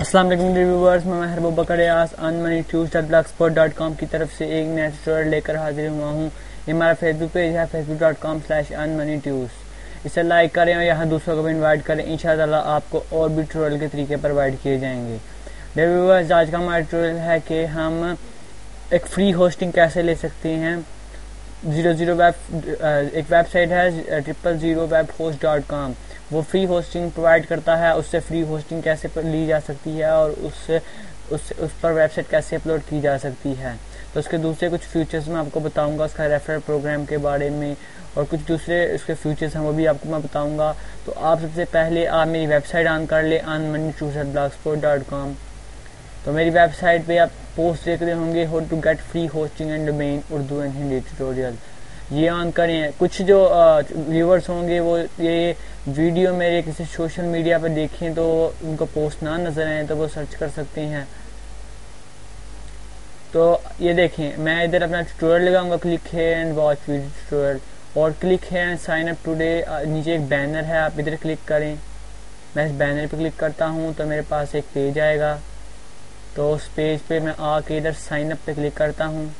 अस्सलाम वालेकुम व्यूअर्स, मैं महर अबूबकर रियाज unmoneytools.blogspot.com की तरफ से एक नया ट्यूटोरियल लेकर हाजिर हुआ हूँ। ये हमारा फेसबुक पेज है facebook.com/unmoneytools। इसे लाइक करें और यहाँ दूसरों को भी इनवाइट करें। इंशाअल्लाह आपको और भी ट्यूटोरियल के तरीके प्रोवाइड किए जाएंगे। डियर व्यूअर्स, आज का हमारा ट्यूटोरियल है कि हम एक फ्री होस्टिंग कैसे ले सकते हैं। 00 वेब एक वेबसाइट है 000webhost.com, वो फ्री होस्टिंग प्रोवाइड करता है। उससे फ्री होस्टिंग कैसे ली जा सकती है और उस पर वेबसाइट कैसे अपलोड की जा सकती है। तो उसके दूसरे कुछ फीचर्स मैं आपको बताऊंगा, उसका रेफरल प्रोग्राम के बारे में और कुछ दूसरे उसके फीचर्स हैं वो भी आपको मैं बताऊंगा। तो आप सबसे पहले आप मेरी वेबसाइट ऑन कर ले unmoneytools.blogspot.com। तो मेरी वेबसाइट पे आप पोस्ट देख रहे होंगे how to get free hosting and domain Urdu and Hindi tutorial, ये ऑन करें। कुछ जो व्यूअर्स होंगे वो ये वीडियो मेरे किसी सोशल मीडिया पर देखें तो उनको पोस्ट ना नजर आए तो वो सर्च कर सकते हैं। तो ये देखें, मैं इधर अपना ट्यूटोरियल लगाऊंगा, क्लिक है एंड वॉच वीडियो ट्यूटोरियल, और क्लिक है एंड साइन अप टुडे। नीचे एक बैनर है, आप इधर क्लिक करें। मैं इस बैनर पे क्लिक करता हूँ तो मेरे पास एक पेज आएगा। तो उस पेज पे मैं आके इधर साइन अप पे क्लिक करता हूँ।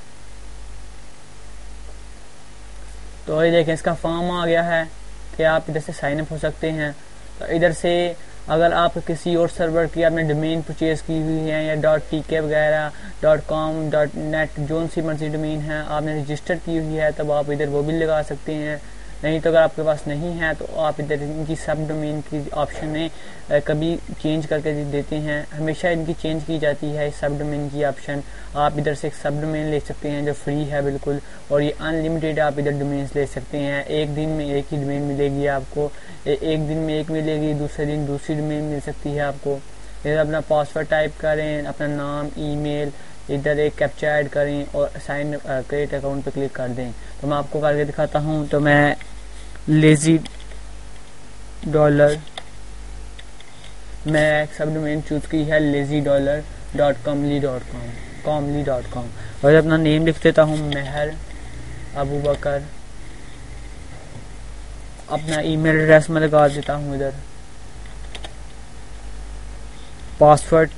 तो ये देखें, इसका फॉर्म आ गया है कि आप इधर से साइन अप हो सकते हैं। तो इधर से अगर आप किसी और सर्वर की आपने डोमेन परचेज की हुई है या .tk वगैरह .com .net जो सी मर्जी डोमेन है आपने रजिस्टर की हुई है, तब आप इधर वो भी लगा सकते हैं। नहीं तो अगर आपके पास नहीं है तो आप इधर इनकी सब डोमेन की ऑप्शन में कभी चेंज करके देते हैं। हमेशा इनकी चेंज की जाती है सब डोमेन की ऑप्शन। आप इधर से एक सब डोमेन ले सकते हैं जो फ्री है बिल्कुल, और ये अनलिमिटेड आप इधर डोमेन्स ले सकते हैं। एक दिन में एक ही डोमेन मिलेगी आपको, एक दिन में एक मिलेगी, दूसरे दिन दूसरी डोमेन मिल सकती है आपको। इधर अपना पासवर्ड टाइप करें, अपना नाम, ईमेल, इधर एक कैप्चा ऐड करें और साइन क्रिएट अकाउंट पे क्लिक कर दें। तो मैं आपको करके दिखाता हूँ। तो मैं लेजी डॉलर, मैं एक सब डोमेन चूज की है lazy.comly.com और अपना नेम लिख देता हूँ महर अबूबकर। अपना ईमेल एड्रेस में लगा देता हूँ इधर, पासवर्ड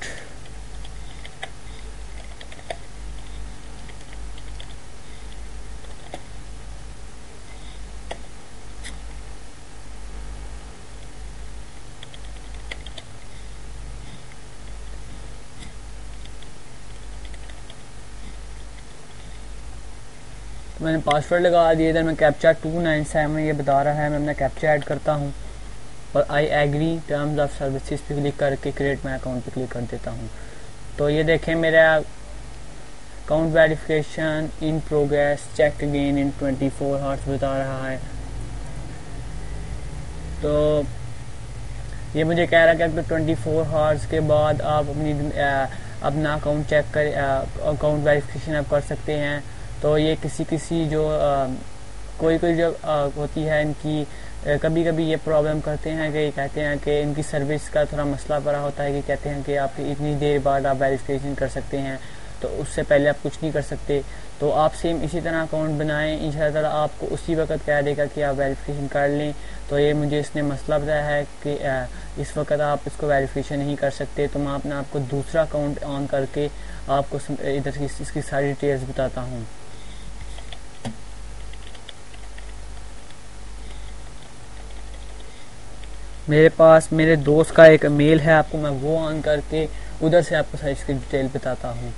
मैंने पासवर्ड लगा दिया। इधर मैं कैप्चा 297 ये बता रहा है, मैं अपना कैप्चा ऐड करता हूँ और I agree terms of services पे क्लिक करके क्रिएट माई अकाउंट पे क्लिक कर देता हूँ। तो ये देखें, मेरा account verification in progress, check again in 24 hours बता रहा है। तो ये मुझे कह रहा है कि 24 आवर्स के बाद आप अपना अकाउंट चेक कर अकाउंट वेरिफिकेशन आप कर सकते हैं। तो ये किसी जो कोई जो होती है इनकी कभी कभी ये प्रॉब्लम करते हैं कि कहते हैं कि इनकी सर्विस का थोड़ा मसला पड़ा होता है कि कहते हैं कि आप इतनी देर बाद आप वेरिफिकेशन कर सकते हैं, तो उससे पहले आप कुछ नहीं कर सकते। तो आप सेम इसी तरह अकाउंट बनाएं, इंशाअल्लाह आपको उसी वक्त कह देगा कि आप वेरिफिकेशन कर लें। तो ये मुझे इसने मसला बताया है कि इस वक्त आप इसको वेरिफिकेशन नहीं कर सकते। तो मैं अपना आपको दूसरा अकाउंट ऑन करके आपको इधर इसकी सारी डिटेल्स बताता हूँ। मेरे पास मेरे दोस्त का एक मेल है, आपको मैं वो ऑन करके उधर से आपको सारी इसकी डिटेल बताता हूँ।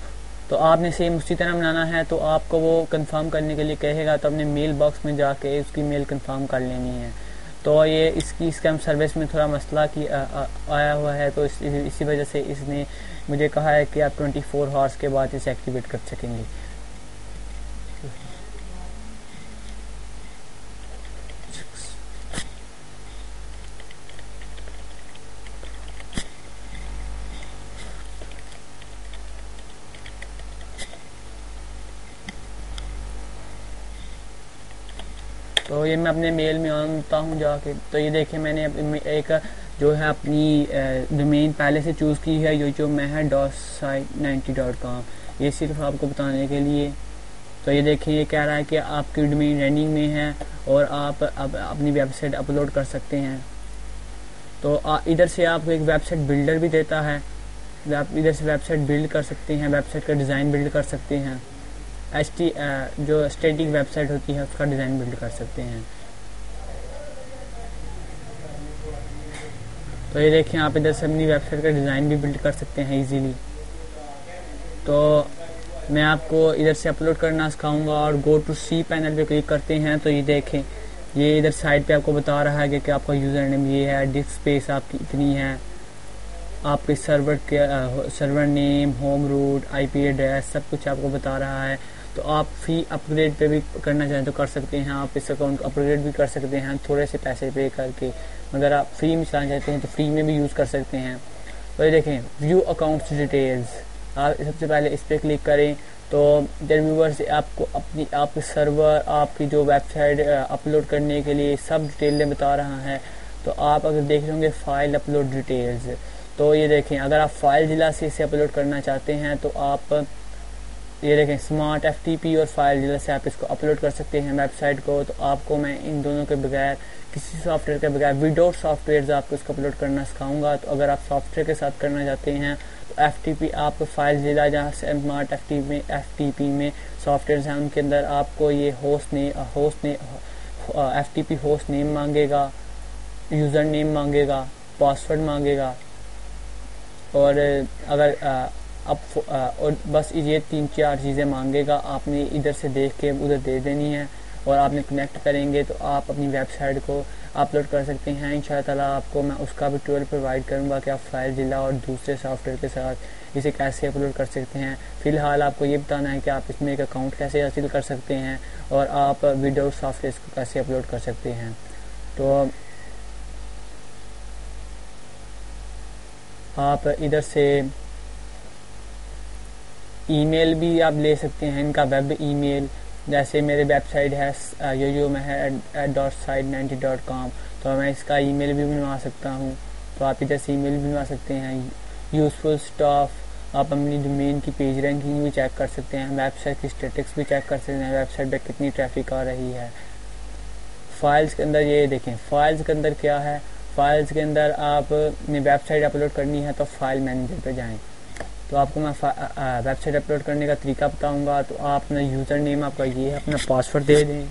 तो आपने सेम उसी तरह बनाना है। तो आपको वो कंफर्म करने के लिए कहेगा, तो अपने मेल बॉक्स में जाके उसकी मेल कंफर्म कर लेनी है। तो ये इसकी स्कैम सर्विस में थोड़ा मसला की आया हुआ है, तो इसी वजह से इसने मुझे कहा है कि आप 24 आवर्स के बाद इसे एक्टिवेट कर सकेंगे। तो ये मैं अपने मेल में आनता हूँ जाके। तो ये देखिए, मैंने एक जो है अपनी डोमेन पहले से चूज़ की है, ये जो महर.site90.com, ये सिर्फ आपको बताने के लिए। तो ये देखें, ये कह रहा है कि आपकी डोमेन रनिंग में है और आप अब अपनी वेबसाइट अपलोड कर सकते हैं। तो इधर से आपको एक वेबसाइट बिल्डर भी देता है, आप इधर से वेबसाइट बिल्ड कर सकते हैं, वेबसाइट का डिज़ाइन बिल्ड कर सकते हैं, जो स्टैटिक वेबसाइट होती है उसका डिज़ाइन बिल्ड कर सकते हैं। तो ये देखें, आप इधर से अपनी वेबसाइट का डिज़ाइन भी बिल्ड कर सकते हैं इजीली। तो मैं आपको इधर से अपलोड करना सिखाऊंगा। और गो टू सी पैनल पे क्लिक करते हैं तो ये देखें, ये इधर साइड पे आपको बता रहा है कि आपका यूज़र नेम ये है, डिस्क स्पेस आपकी इतनी है, आपके server name, home root, IP address सब कुछ आपको बता रहा है। तो आप फ्री अपग्रेड पे भी करना चाहें तो कर सकते हैं, आप इस अकाउंट को अपग्रेड भी कर सकते हैं थोड़े से पैसे पे करके। अगर आप फ्री में चलाना चाहते हैं तो फ्री में भी यूज़ कर सकते हैं। तो ये देखें, व्यू अकाउंट्स डिटेल्स, आप सबसे पहले इस पर क्लिक करें तो व्यूवर से आपको आपके सर्वर, आपकी जो वेबसाइट अपलोड करने के लिए सब डिटेलें बता रहा है। तो आप अगर देख रहे होंगे फाइल अपलोड डिटेल्स, तो ये देखें, अगर आप फाइल जिला से इसे अपलोड करना चाहते हैं तो आप ये देखें, स्मार्ट एफटीपी और फाइल जिला से आप इसको अपलोड कर सकते हैं वेबसाइट को। तो आपको मैं इन दोनों के बगैर, किसी सॉफ्टवेयर के बगैर, विदाउट सॉफ्टवेयर आपको इसको अपलोड करना सिखाऊंगा। तो अगर आप सॉफ्टवेयर के साथ करना चाहते हैं तो एफटीपी आप फाइल जिला, जहाँ से स्मार्ट एफटीपी में सॉफ्टवेयर हैं उनके अंदर आपको ये एफटीपी होस्ट नेम मांगेगा, यूज़र नेम मांगेगा, पासवर्ड मांगेगा, और अगर और बस ये 3-4 चीज़ें मांगेगा। आपने इधर से देख के उधर दे देनी है और आपने कनेक्ट करेंगे तो आप अपनी वेबसाइट को अपलोड कर सकते हैं। इंशाअल्लाह ताला आपको मैं उसका भी ट्यूटोरियल प्रोवाइड करूंगा कि आप फाइल जिला और दूसरे सॉफ्टवेयर के साथ इसे कैसे अपलोड कर सकते हैं। फ़िलहाल आपको ये बताना है कि आप इसमें एक अकाउंट कैसे हासिल कर सकते हैं और आप विदाउट सॉफ्टवेयर को कैसे अपलोड कर सकते हैं। तो आप इधर से ईमेल भी आप ले सकते हैं, इनका वेब ईमेल। जैसे मेरे वेबसाइट है yoyomeher@site90.com, तो मैं इसका ईमेल भी बनवा सकता हूँ। तो आप इधर से ईमेल भी बनवा सकते हैं। यूज़फुल स्टफ, आप अपनी डोमेन की पेज रैंकिंग भी चेक कर सकते हैं, वेबसाइट की स्टेटिक्स भी चेक कर सकते हैं, वेबसाइट पर कितनी ट्रैफिक आ रही है। फाइल्स के अंदर ये देखें, फाइल्स के अंदर क्या है, फाइल्स के अंदर आपने वेबसाइट अपलोड करनी है तो फाइल मैनेजर पे जाएं। तो आपको मैं वेबसाइट अपलोड करने का तरीका बताऊंगा। तो आप अपना यूज़र नेम आपका ये है, अपना पासवर्ड दे दें।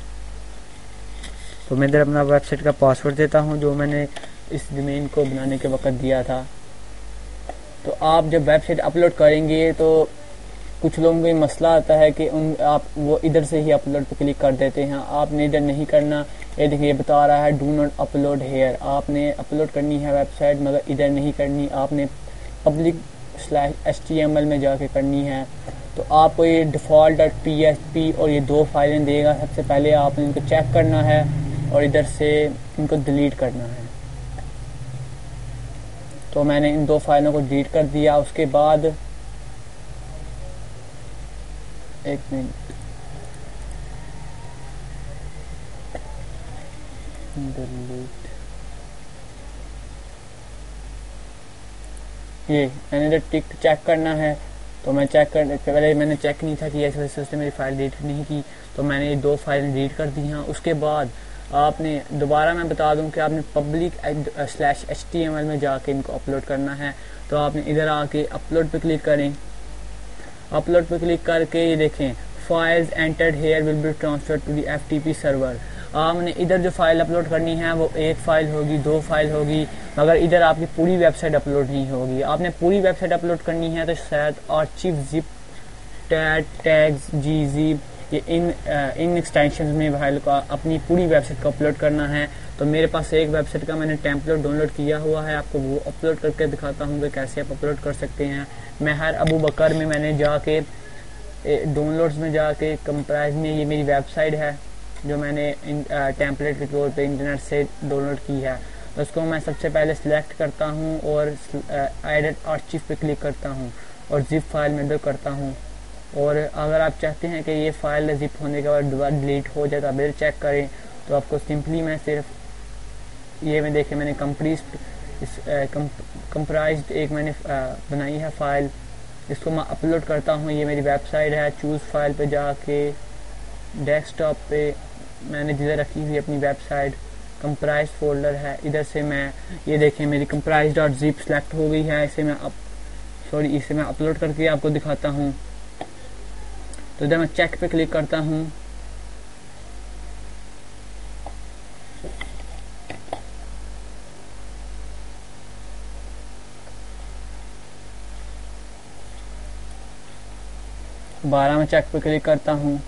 तो मैं इधर अपना वेबसाइट का पासवर्ड देता हूं जो मैंने इस डोमेन को बनाने के वक्त दिया था। तो आप जब वेबसाइट अपलोड करेंगे तो कुछ लोगों को मसला आता है कि आप वो इधर से ही अपलोड पे क्लिक कर देते हैं। आपने इधर नहीं करना। ये देखिए, ये बता रहा है डू नॉट अपलोड हेयर। आपने अपलोड करनी है वेबसाइट मगर इधर नहीं करनी, आपने public/html में जाके करनी है। तो आपको ये default.php और ये 2 फाइलें देगा। सबसे पहले आपने इनको चेक करना है और इधर से इनको डिलीट करना है। तो मैंने इन 2 फाइलों को डिलीट कर दिया। उसके बाद एक मिनट, डिलीट, ये मैंने इधर टिक चेक करना है। तो मैं चेक करने पहले मैंने चेक नहीं था कि ऐसे वजह से उसने मेरी फाइल डिलीट नहीं की। तो मैंने ये 2 फाइलें डिलीट कर दी हैं। उसके बाद आपने दोबारा मैं बता दूं कि आपने public/html में जाके इनको अपलोड करना है। तो आपने इधर आके अपलोड पे क्लिक करें। अपलोड पे क्लिक करके ये देखें, files entered here will be transferred to the FTP server. आपने इधर जो फाइल अपलोड करनी है वो 1 फाइल होगी, 2 फाइल होगी, मगर इधर आपकी पूरी वेबसाइट अपलोड नहीं होगी। आपने पूरी वेबसाइट अपलोड करनी है तो शायद आर्चिव, जिप, टैग्स, gzip, ये इन एक्सटेंशन में फाइल को अपनी पूरी वेबसाइट को अपलोड करना है। तो मेरे पास एक वेबसाइट का मैंने टेम्पलेट डाउनलोड किया हुआ है, आपको वो अपलोड करके दिखाता हूँ कि कैसे आप अपलोड कर सकते हैं। मेहर अबू बकर में मैंने जाके डाउनलोड्स में जाके कंप्राइज में ये मेरी वेबसाइट है जो मैंने टेम्पलेट के तौर पे इंटरनेट से डाउनलोड की है। तो उसको मैं सबसे पहले सिलेक्ट करता हूँ और एडिट आर्चिव पे क्लिक करता हूँ और जिप फाइल में डल करता हूँ। और अगर आप चाहते हैं कि ये फाइल जिप होने के बाद दोबारा डिलीट हो जाए तो आप चेक करें। तो आपको सिंपली मैं सिर्फ ये में देखें, मैंने कंप्राइज्ड एक मैंने बनाई है फाइल, इसको मैं अपलोड करता हूँ। ये मेरी वेबसाइट है। चूज़ फाइल पे जाके डेस्कटॉप पे मैंने जिधर रखी हुई अपनी वेबसाइट, कंप्राइज फोल्डर है, इधर से मैं ये देखें मेरी कंप्राइज.zip सेलेक्ट हो गई है। इसे मैं सॉरी इसे मैं अपलोड करके आपको दिखाता हूँ। तो इधर मैं चेक पे क्लिक करता हूँ। दोबारा मैं चेक पे क्लिक करता हूँ।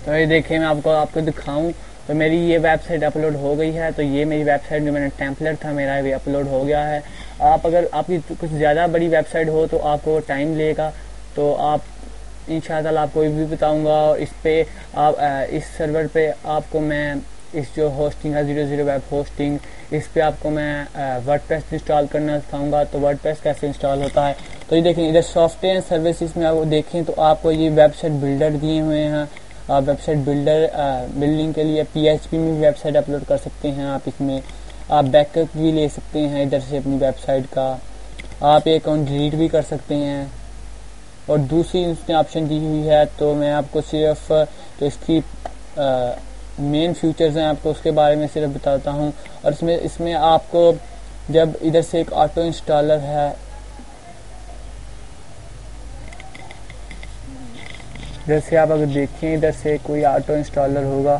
तो ये देखिए मैं आपको दिखाऊं तो मेरी ये वेबसाइट अपलोड हो गई है। तो ये मेरी वेबसाइट जो मैंने टेम्पलेट था मेरा ये अपलोड हो गया है। आप अगर आपकी कुछ ज़्यादा बड़ी वेबसाइट हो तो आपको टाइम लेगा, तो आप इंशाअल्लाह आपको भी बताऊंगा। और इस पे आप इस सर्वर पे आपको मैं इस जो होस्टिंग है 00 वेब होस्टिंग, इस पे आपको मैं वर्डप्रेस इंस्टॉल करना सिखाऊंगा। तो वर्डप्रेस कैसे इंस्टॉल होता है, तो ये देखें इधर सॉफ्टवेयर एंड सर्विसेज में आप देखें तो आपको ये वेबसाइट बिल्डर दिए हुए हैं। आप वेबसाइट बिल्डिंग के लिए PHP में भी वेबसाइट अपलोड कर सकते हैं। आप इसमें आप बैकअप भी ले सकते हैं इधर से अपनी वेबसाइट का। आप एक अकाउंट डिलीट भी कर सकते हैं। और दूसरी उसने ऑप्शन दी हुई है, तो मैं आपको सिर्फ तो इसकी मेन फीचर्स हैं आपको उसके बारे में सिर्फ बताता हूँ। और इसमें आपको जब इधर से एक ऑटो इंस्टॉलर है, जैसे आप अगर देखें इधर से कोई ऑटो इंस्टॉलर होगा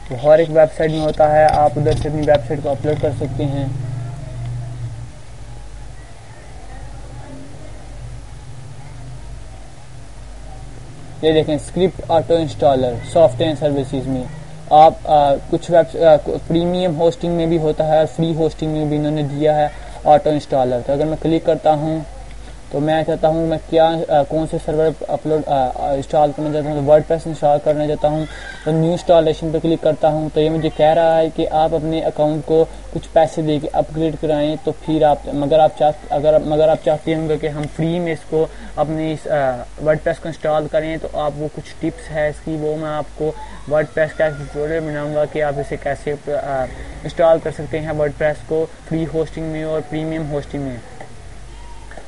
तो हर एक वेबसाइट में होता है। आप उधर से अपनी वेबसाइट को अपलोड कर सकते हैं। ये देखें script auto installer software services में आप कुछ प्रीमियम होस्टिंग में भी होता है और फ्री होस्टिंग में भी इन्होंने दिया है ऑटो इंस्टॉलर। तो अगर मैं क्लिक करता हूँ तो मैं चाहता हूँ मैं कौन से सर्वर अपलोड इंस्टॉल करना चाहता हूँ, तो वर्डप्रेस इंस्टॉल करना चाहता हूँ। तो न्यू इंस्टॉलेशन पे क्लिक करता हूँ। तो ये मुझे कह रहा है कि आप अपने अकाउंट को कुछ पैसे दे के अपग्रेड कराएं। तो फिर आप मगर आप चाहते होंगे कि हम फ्री में इसको अपनी इस वर्डप्रेस को इंस्टॉल करें, तो आप वो कुछ टिप्स है इसकी वो मैं आपको वर्डप्रेस का ट्यूटोरियल बनाऊंगा कि आप इसे कैसे इंस्टॉल कर सकते हैं वर्डप्रेस को फ्री होस्टिंग में और प्रीमियम होस्टिंग में।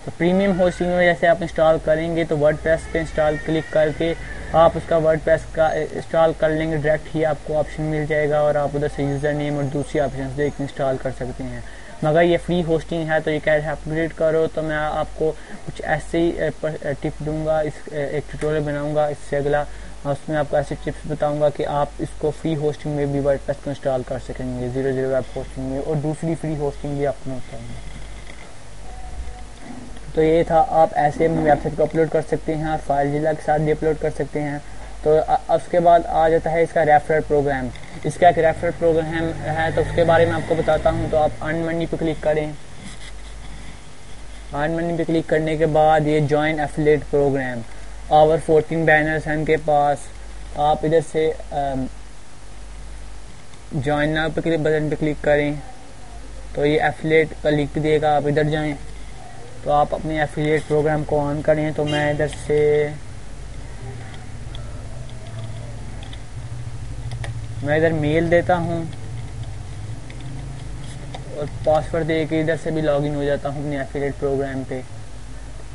तो प्रीमियम होस्टिंग में जैसे आप इंस्टॉल करेंगे तो वर्डप्रेस पे इंस्टॉल क्लिक करके आप उसका वर्डप्रेस का इंस्टॉल कर लेंगे, डायरेक्ट ही आपको ऑप्शन मिल जाएगा और आप उधर से यूज़र नेम और दूसरी ऑप्शन देख इंस्टॉल कर सकते हैं। मगर ये फ्री होस्टिंग है तो ये कैसे अपग्रेड करो, तो मैं आपको कुछ ऐसे ही टिप दूंगा, एक ट्यूटोरियल बनाऊंगा इससे अगला, उसमें आपको ऐसे टिप्स बताऊंगा कि आप इसको फ्री होस्टिंग में भी वर्डप्रेस को इंस्टॉल कर सकेंगे 00 वेब होस्टिंग में और दूसरी फ्री होस्टिंग भी आपको बताऊंगा। तो ये था, आप ऐसे अपनी वेबसाइट को अपलोड कर सकते हैं और फाइलजिला के साथ भी अपलोड कर सकते हैं। तो उसके बाद आ जाता है इसका रेफरल प्रोग्राम। इसका एक रेफरल प्रोग्राम है तो उसके बारे में आपको बताता हूँ। तो आप अर्न मनी पे क्लिक करें। अर्न मनी पे क्लिक करने के बाद ये join affiliate programme over 14 banners हैं इनके पास। आप इधर से जॉइन नाउ पे बटन पे क्लिक करें तो ये एफिलिएट का लिंक देगा, आप इधर जाएं तो आप अपने एफिलिएट प्रोग्राम को ऑन करें। तो मैं इधर से मेल देता हूं और पासवर्ड दे के इधर से भी लॉगिन हो जाता हूं अपने एफिलिएट प्रोग्राम पे।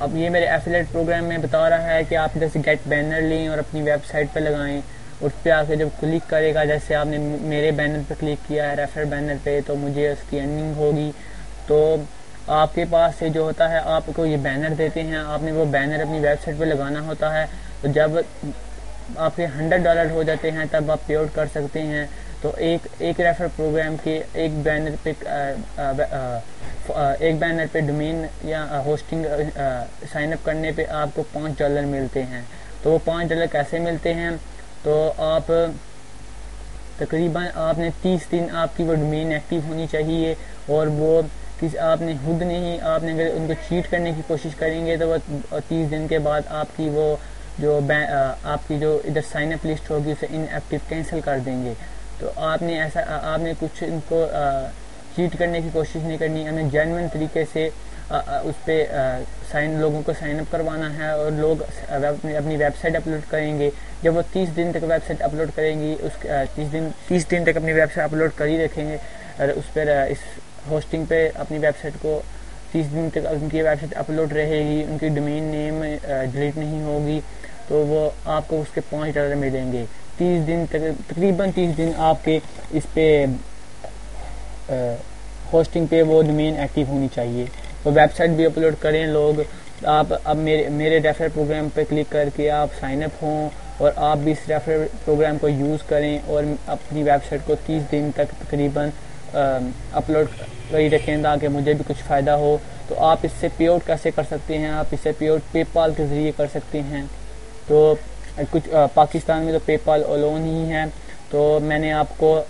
अब ये मेरे एफिलिएट प्रोग्राम में बता रहा है कि आप इधर से गेट बैनर लें और अपनी वेबसाइट पे लगाएं। उस पर आके जब क्लिक करेगा, जैसे आपने मेरे बैनर पे क्लिक किया है रेफर बैनर पे, तो मुझे उसकी अर्निंग होगी। तो आपके पास से जो होता है आपको ये बैनर देते हैं, आपने वो बैनर अपनी वेबसाइट पे लगाना होता है। तो जब आपके $100 हो जाते हैं तब आप पे आउट कर सकते हैं। तो एक रेफर प्रोग्राम के एक बैनर पे डोमेन या होस्टिंग साइन अप करने पे आपको $5 मिलते हैं। तो वो $5 कैसे मिलते हैं, तो आप तकरीबन आपने 30 दिन आपकी वो डोमेन एक्टिव होनी चाहिए और वो आपने खुद नहीं, आपने अगर उनको चीट करने की कोशिश करेंगे तो वो 30 दिन के बाद आपकी वो जो आपकी जो इधर साइन अप लिस्ट होगी उसे इनएक्टिव कैंसिल कर देंगे। तो आपने कुछ इनको चीट करने की कोशिश नहीं करनी, हमें जेन्युइन तरीके से उस पर लोगों को साइन अप करवाना है और लोग अपनी वेबसाइट अपलोड करेंगे। जब वो 30 दिन तक वेबसाइट अपलोड करेंगी, उस 30 दिन तक अपनी वेबसाइट अपलोड कर ही रखेंगे और उस पर इस होस्टिंग पे अपनी वेबसाइट को 30 दिन तक उनकी वेबसाइट अपलोड रहेगी, उनकी डोमेन नेम डिलीट नहीं होगी, तो वो आपको उसके $5 मिलेंगे। 30 दिन तक, तकरीबन 30 दिन आपके इस पे होस्टिंग पे वो डोमेन एक्टिव होनी चाहिए। तो वेबसाइट भी अपलोड करें लोग। आप अब मेरे रेफर प्रोग्राम पे क्लिक करके आप साइन अप हों और आप भी इस रेफर प्रोग्राम को यूज़ करें और अपनी वेबसाइट को 30 दिन तक तकरीबन अपलोड कर रखें ताकि मुझे भी कुछ फ़ायदा हो। तो आप इससे पे आउट कैसे कर सकते हैं? आप इससे पे आउट पेपाल के ज़रिए कर सकते हैं। तो कुछ पाकिस्तान में तो पेपाल अलोन ही है, तो मैंने आपको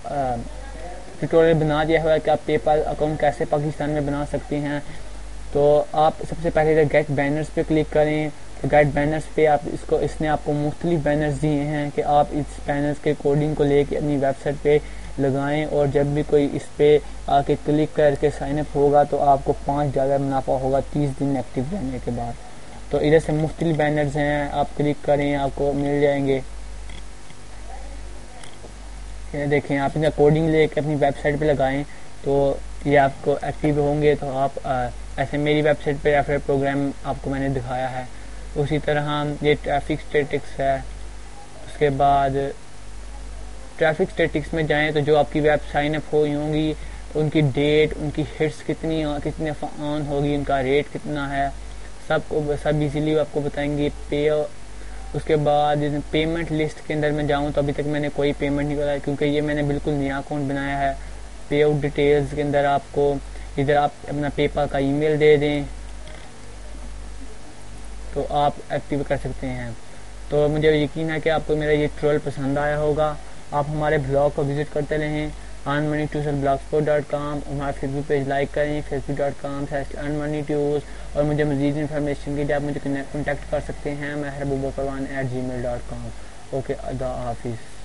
ट्यूटोरियल बना दिया हुआ है कि आप पेपाल अकाउंट कैसे पाकिस्तान में बना सकते हैं। तो आप सबसे पहले गेट बैनर्स पे क्लिक करें। तो गेट बैनर्स पे आप इसने आपको मुख्तलिफ बैनर्स दिए हैं कि आप इस बैनर्स के कोडिंग को लेके अपनी वेबसाइट पे लगाएं और जब भी कोई इस पे आके क्लिक करके साइन अप होगा तो आपको $5 मुनाफा होगा 30 दिन एक्टिव रहने के बाद। तो इधर से मुख्तलिफ बैनर्स हैं, आप क्लिक करें आपको मिल जाएंगे। ये देखें, आप इनका कोडिंग लेके अपनी वेबसाइट पे लगाएं तो ये आपको एक्टिव होंगे। तो आप ऐसे मेरी वेबसाइट पे रेफर प्रोग्राम आपको मैंने दिखाया है। उसी तरह ये ट्रैफिक स्टैटिक्स है। उसके बाद ट्रैफिक स्टैटिक्स में जाएं तो जो आपकी वेब साइन अप हुई होंगी उनकी डेट, उनकी हिट्स कितने ऑन होगी, उनका रेट कितना है, सब इजीली आपको बताएंगे। उसके बाद पेमेंट लिस्ट के अंदर मैं जाऊं तो अभी तक मैंने कोई पेमेंट नहीं कराया क्योंकि ये मैंने बिल्कुल नया अकाउंट बनाया है। पे आउट डिटेल्स के अंदर आपको इधर आप अपना पेपाल का ईमेल दे दें तो आप एक्टिव कर सकते हैं। तो मुझे यकीन है कि आपको मेरा ये ट्यूटोरियल पसंद आया होगा। आप हमारे ब्लॉग को विजिट करते रहें earnmoneytunes.blogspot.com। हमारा फेसबुक पेज लाइक करें facebook.com/earnmoneytunes और मुझे मजीद इन्फॉर्मेशन के लिए आप मुझे कॉन्टैक्ट कर सकते हैं महबूबा परवान@gmail.com। ओके, अल्लाह हाफिज़।